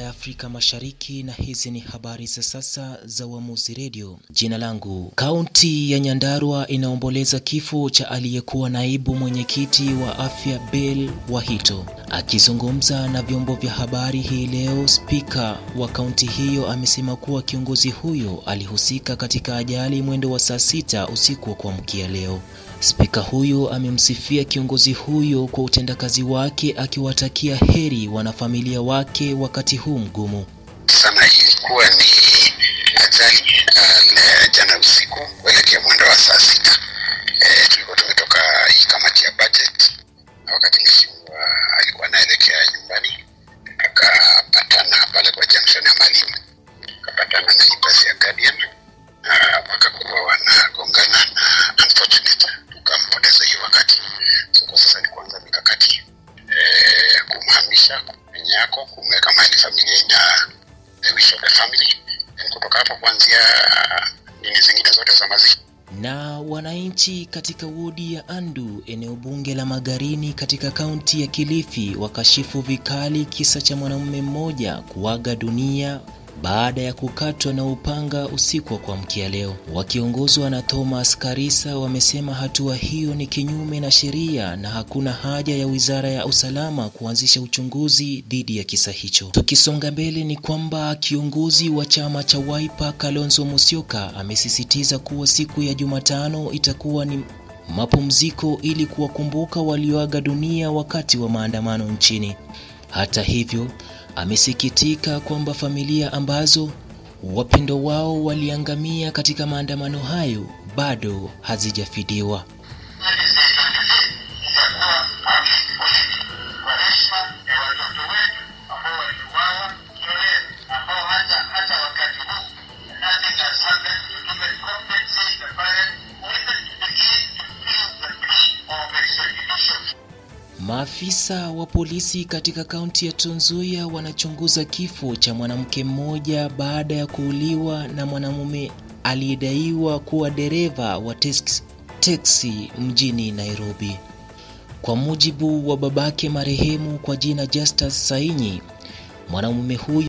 ya Afrika Mashariki, na hizi ni habari za sasa za Uamuzi Radio. Jina langu. Kaunti ya Nyandarua inaomboleza kifo cha aliyekuwa naibu mwenyekiti wa afya Bell Wahito. Akizungumza na vyombo vya habari hii leo, spika wa kaunti hiyo amesema kuwa kiongozi huyo alihusika katika ajali mwendo wa saa 6 usiku wa kuamkia leo. Spika huyo amemsifia kiongozi huyo kwa utendakazi wake, akiwatakia heri wanafamilia wake wakati huu mgumu. Sana ilikuwa ni ajali jana usiku kuelekea mwendo wa saa 6. Tulikuwa tumetoka hii kamati ya budget, na wakati mheshimiwa alikuwa anaelekea nyumbani akapatana pale kwa junction ya Malima, akapatana na basi ya Guardian, wakakuwa wanagongana na unfortunately tukampoteza hiyo wakati. So kwa sasa ni kuanza mikakati kumhamisha kwenye yako, kumweka mahali familia ina the wish of the family, kutoka hapo kuanzia nini zingine zote za mazishi. Na wananchi katika wodi ya Andu, eneo bunge la Magarini katika kaunti ya Kilifi, wakashifu vikali kisa cha mwanamume mmoja kuaga dunia baada ya kukatwa na upanga usiku wa kuamkia leo. Wakiongozwa na Thomas Karisa, wamesema hatua hiyo ni kinyume na sheria na hakuna haja ya Wizara ya Usalama kuanzisha uchunguzi dhidi ya kisa hicho. Tukisonga mbele ni kwamba kiongozi wa chama cha Wiper Kalonzo Musyoka amesisitiza kuwa siku ya Jumatano itakuwa ni mapumziko ili kuwakumbuka walioaga dunia wakati wa maandamano nchini. Hata hivyo, amesikitika kwamba familia ambazo wapendo wao waliangamia katika maandamano hayo bado hazijafidiwa. Maafisa wa polisi katika kaunti ya Trans Nzoia wanachunguza kifo cha mwanamke mmoja baada ya kuuliwa na mwanamume aliyedaiwa kuwa dereva wa teksi mjini Nairobi. Kwa mujibu wa babake marehemu kwa jina Justus Sainyi, mwanamume huyo